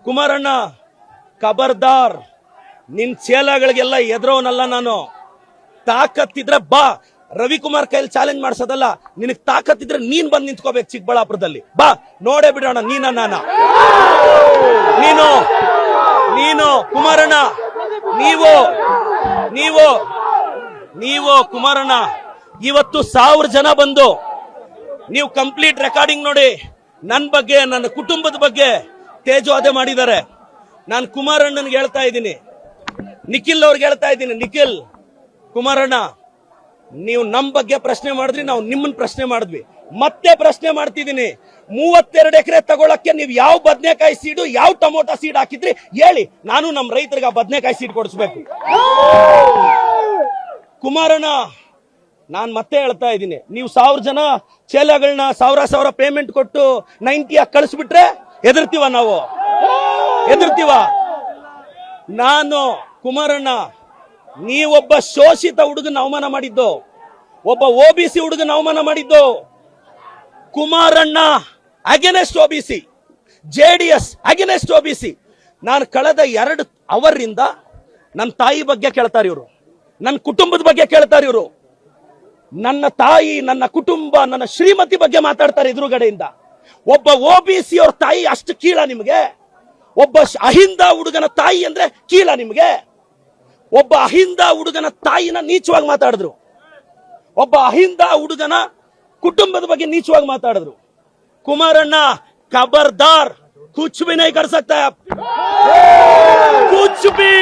ಕುಮಾರಣ್ಣ ಖಬರ್ದಾರ್, ನಿನ್ ಚೇಲಗಳಿಗೆಲ್ಲ ಎದುರೋನಲ್ಲ ನಾನು. ತಾಕತ್ತಿದ್ರೆ ಬಾ, ರವಿಕುಮಾರ್ ಕೈಲಿ ಚಾಲೆಂಜ್ ಮಾಡ್ಸೋದಲ್ಲ. ನಿನಗ್ ತಾಕತ್ತಿದ್ರೆ ನೀನ್ ಬಂದ್ ನಿಂತ್ಕೋಬೇಕು ಚಿಕ್ಕಬಳ್ಳಾಪುರದಲ್ಲಿ. ಬಾ, ನೋಡೇ ಬಿಡೋಣ ನೀನ ನಾನ. ನೀನು ಕುಮಾರಣ್ಣ, ನೀವು ಕುಮಾರಣ್ಣ, ಇವತ್ತು 1000 ಜನ ಬಂದು ನೀವು ಕಂಪ್ಲೀಟ್ ರೆಕಾರ್ಡಿಂಗ್ ನೋಡಿ, ನನ್ನ ಬಗ್ಗೆ, ನನ್ನ ಕುಟುಂಬದ ಬಗ್ಗೆ ತೇಜೋವಧೆ ಮಾಡಿದ್ದಾರೆ. ನಾನು ಕುಮಾರಣ್ಣನ್ಗೆ ಹೇಳ್ತಾ ಇದ್ದೀನಿ, ನಿಖಿಲ್ ಅವ್ರಿಗೆ ಹೇಳ್ತಾ ಇದ್ದೀನಿ, ನಿಖಿಲ್, ಕುಮಾರಣ್ಣ, ನೀವು ನಮ್ಮ ಬಗ್ಗೆ ಪ್ರಶ್ನೆ ಮಾಡಿದ್ರಿ, ನಾವು ನಿಮ್ಮನ್ನ ಪ್ರಶ್ನೆ ಮಾಡಿದ್ವಿ, ಮತ್ತೆ ಪ್ರಶ್ನೆ ಮಾಡ್ತಿದ್ದೀನಿ. 32 ಎಕರೆ ತಗೊಳಕ್ಕೆ ನೀವು ಯಾವ ಬದನೆಕಾಯಿ ಸೀಡು, ಯಾವ ಟೊಮೊಟೊ ಸೀಡ್ ಹಾಕಿದ್ರಿ ಹೇಳಿ, ನಾನು ನಮ್ಮ ರೈತರಿಗೆ ಆ ಬದನೆಕಾಯಿ ಸೀಡ್ ಕೊಡಿಸ್ಬೇಕು. ಕುಮಾರಣ್ಣ, ನಾನ್ ಮತ್ತೆ ಹೇಳ್ತಾ ಇದ್ದೀನಿ, ನೀವು 1000 ಜನ ಚೇಲಗಳನ್ನ 1000 ಪೇಮೆಂಟ್ ಕೊಟ್ಟು 90 ಕಳಿಸ್ಬಿಟ್ರೆ ಎದುರ್ತೀವ ನಾವು? ಎದುರ್ತೀವ? ನಾನು ಕುಮಾರಣ್ಣ, ನೀವೊಬ್ಬ ಶೋಷಿತ ಹುಡುಗನ ಅವಮಾನ ಮಾಡಿದ್ದು, ಒಬ್ಬ OBC ಹುಡುಗನ ಅವಮಾನ ಮಾಡಿದ್ದು. Kumaranna against OBC, JDS against OBC. ನಾನು ಕಳೆದ 2 ಅವರಿಂದ ನನ್ನ ತಾಯಿ ಬಗ್ಗೆ ಕೇಳ್ತಾರೆ ಇವರು, ನನ್ನ ಕುಟುಂಬದ ಬಗ್ಗೆ ಕೇಳ್ತಾರೆ ಇವರು. ನನ್ನ ತಾಯಿ, ನನ್ನ ಕುಟುಂಬ, ನನ್ನ ಶ್ರೀಮತಿ ಬಗ್ಗೆ ಮಾತಾಡ್ತಾರೆ ಎದುರುಗಡೆಯಿಂದ. ಒಬ್ಬ OBC ಅವ್ರ ತಾಯಿ ಅಷ್ಟು ಕೀಳ ನಿಮಗೆ? ಒಬ್ಬ ಅಹಿಂದ ಹುಡುಗನ ತಾಯಿ ಅಂದ್ರೆ ಕೀಳ ನಿಮಗೆ? ಒಬ್ಬ ಅಹಿಂದ ಹುಡುಗನ ತಾಯಿನ ನೀಚವಾಗಿ ಮಾತಾಡಿದ್ರು, ಒಬ್ಬ ಅಹಿಂದ ಹುಡುಗನ ಕುಟುಂಬದ ಬಗ್ಗೆ ನೀಚವಾಗಿ ಮಾತಾಡಿದ್ರು. ಕುಮಾರಣ್ಣ ಖಬರ್ದಾರ್, ಕುಚ್ ಭಿ ನಹೀ ಕರ್ ಸಕ್ತಾ, ಕುಚ್ ಭಿ.